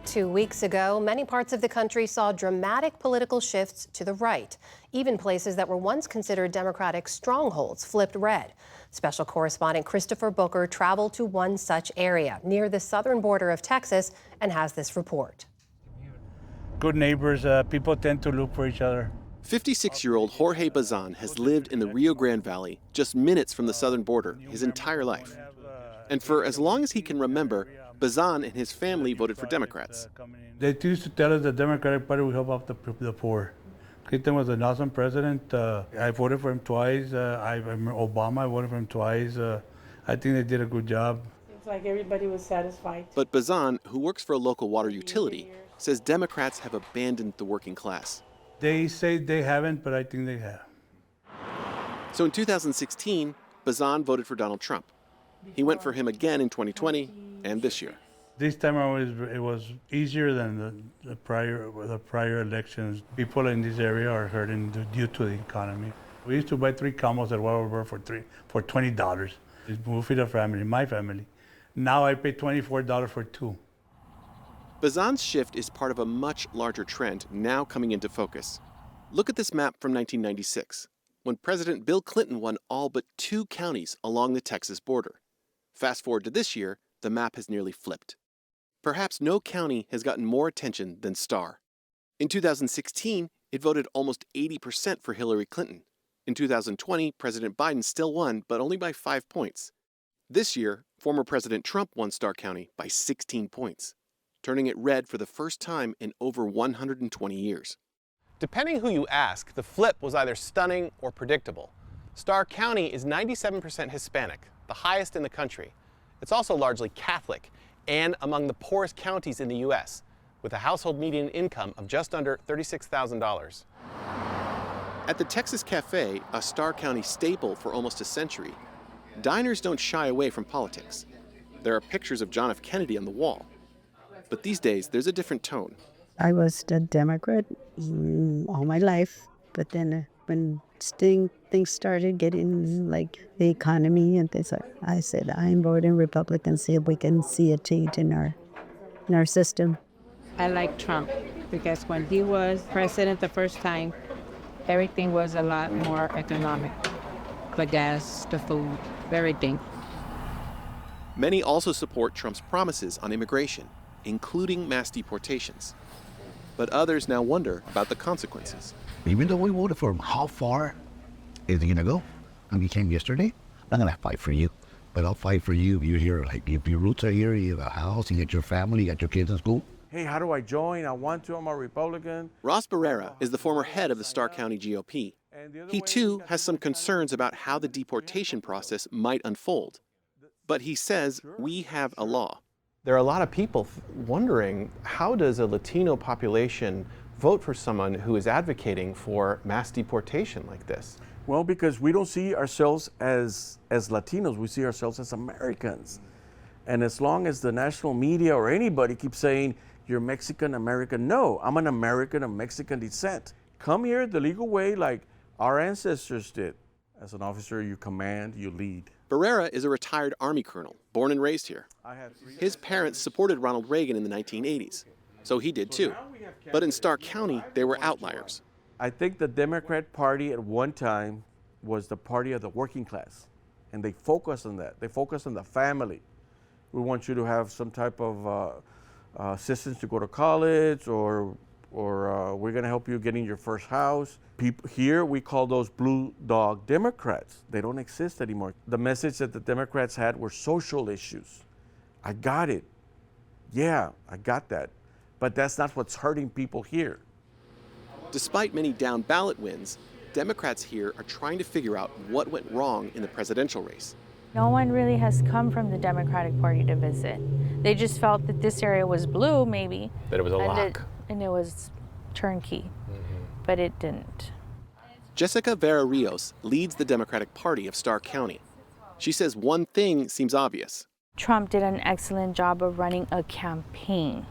2 weeks ago, many parts of the country saw dramatic political shifts to the right. Even places that were once considered Democratic strongholds flipped red. Special correspondent Christopher Booker traveled to one such area near the southern border of Texas and has this report. Good neighbors, people tend to look for each other. 56-year-old Jorge Bazan has lived in the Rio Grande Valley, just minutes from the southern border, his entire life. And for as long as he can remember, Bazan and his family voted for Democrats. They used to tell us the Democratic Party would help out the poor. Clinton was an awesome president. I voted for him twice. Obama, I voted for him twice. I think they did a good job. Seems like everybody was satisfied. But Bazan, who works for a local water utility, says Democrats have abandoned the working class. They say they haven't, but I think they have. So in 2016, Bazan voted for Donald Trump. He went for him again in 2020 and this year. This time it was easier than the prior elections. People in this area are hurting due to the economy. We used to buy 3 camels at Walmart for $20. We'll feed a family, my family. Now I pay $24 for 2. Bazan's shift is part of a much larger trend now coming into focus. Look at this map from 1996, when President Bill Clinton won all but 2 counties along the Texas border. Fast forward to this year, the map has nearly flipped. Perhaps no county has gotten more attention than Starr. In 2016, it voted almost 80% for Hillary Clinton. In 2020, President Biden still won, but only by 5 points. This year, former President Trump won Starr County by 16 points, turning it red for the first time in over 120 years. Depending who you ask, the flip was either stunning or predictable. Starr County is 97% Hispanic, the highest in the country. It's also largely Catholic and among the poorest counties in the U.S., with a household median income of just under $36,000. At the Texas Cafe, a Starr County staple for almost a century, diners don't shy away from politics. There are pictures of John F. Kennedy on the wall. But these days, there's a different tone. I was a Democrat all my life, but then when things started getting like the economy and things, I said, I'm voting Republican, see if we can see a change in our system. I like Trump because when he was president the first time, everything was a lot more economic. The gas, the food, everything. Many also support Trump's promises on immigration, including mass deportations. But others now wonder about the consequences. Even though we voted for him, how far is he going to go? And he came yesterday. I'm going to fight for you. But I'll fight for you if you're here. Like, if your roots are here, you have a house, you get your family, you got your kids in school. Hey, how do I join? I want to. I'm a Republican. Ross Barrera is the former head of the Starr County GOP. He, too, has some concerns about how the deportation process might unfold. But he says we have a law. There are a lot of people wondering, how does a Latino population vote for someone who is advocating for mass deportation like this? Well, because we don't see ourselves as Latinos, we see ourselves as Americans. And as long as the national media or anybody keeps saying, you're Mexican American, no, I'm an American of Mexican descent. Come here the legal way like our ancestors did. As an officer, you command, you lead. Barrera is a retired Army colonel, born and raised here. His parents supported Ronald Reagan in the 1980s, so he did too. But in Starr County, they were outliers. I think the Democrat Party at one time was the party of the working class, and they focused on that. They focused on the family. We want you to have some type of assistance to go to college, or we're going to help you getting your first house. Here we call those blue dog Democrats. They don't exist anymore. The message that the Democrats had were social issues. I got it. Yeah, I got that. But that's not what's hurting people here. Despite many down ballot wins, Democrats here are trying to figure out what went wrong in the presidential race. No one really has come from the Democratic Party to visit. They just felt that this area was blue, maybe. That it was a lock. And it was turnkey, but it didn't. Jessica Vera Rios leads the Democratic Party of Starr County. She says one thing seems obvious. Trump did an excellent job of running a campaign,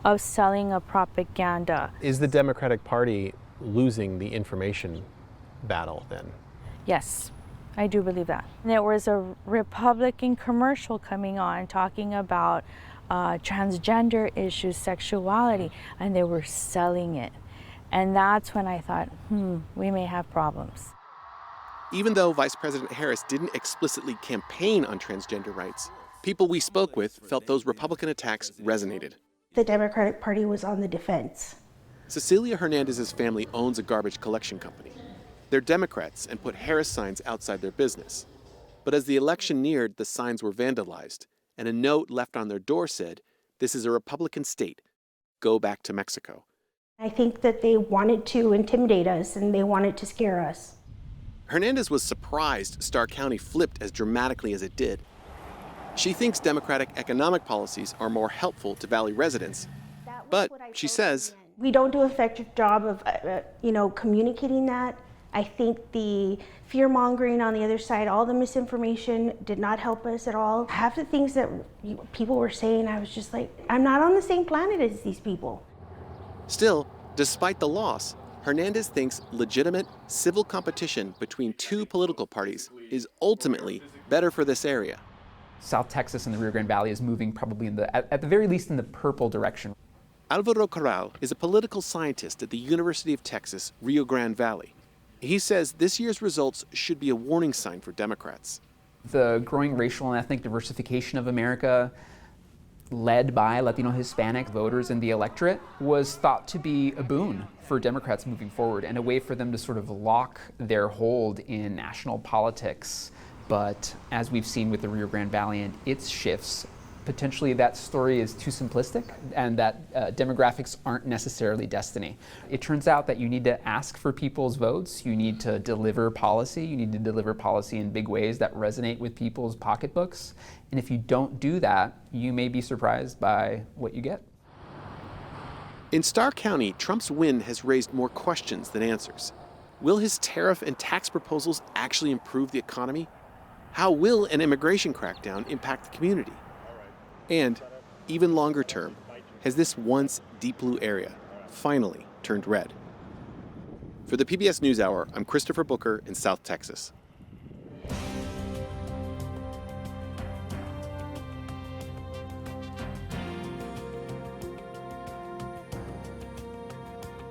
of selling a propaganda. Is the Democratic Party losing the information battle then? Yes, I do believe that. There was a Republican commercial coming on talking about transgender issues, sexuality, and they were selling it. And that's when I thought, we may have problems. Even though Vice President Harris didn't explicitly campaign on transgender rights, people we spoke with felt those Republican attacks resonated. The Democratic Party was on the defense. Cecilia Hernandez's family owns a garbage collection company. They're Democrats and put Harris signs outside their business. But as the election neared, the signs were vandalized, and a note left on their door said, "This is a Republican state. Go back to Mexico." I think that they wanted to intimidate us and they wanted to scare us. Hernandez was surprised Starr County flipped as dramatically as it did. She thinks Democratic economic policies are more helpful to Valley residents. But she says, we don't do an effective job of communicating that. I think the fear-mongering on the other side, all the misinformation did not help us at all. Half the things that people were saying, I was just like, I'm not on the same planet as these people. Still, despite the loss, Hernandez thinks legitimate civil competition between two political parties is ultimately better for this area. South Texas and the Rio Grande Valley is moving probably at the very least in the purple direction. Alvaro Corral is a political scientist at the University of Texas, Rio Grande Valley. He says this year's results should be a warning sign for Democrats. The growing racial and ethnic diversification of America, led by Latino Hispanic voters in the electorate, was thought to be a boon for Democrats moving forward and a way for them to sort of lock their hold in national politics. But as we've seen with the Rio Grande Valley and its shifts, potentially that story is too simplistic and that demographics aren't necessarily destiny. It turns out that you need to ask for people's votes, you need to deliver policy, you need to deliver policy in big ways that resonate with people's pocketbooks. And if you don't do that, you may be surprised by what you get. In Starr County, Trump's win has raised more questions than answers. Will his tariff and tax proposals actually improve the economy? How will an immigration crackdown impact the community? And, even longer term, has this once deep blue area finally turned red? For the PBS News Hour, I'm Christopher Booker in South Texas.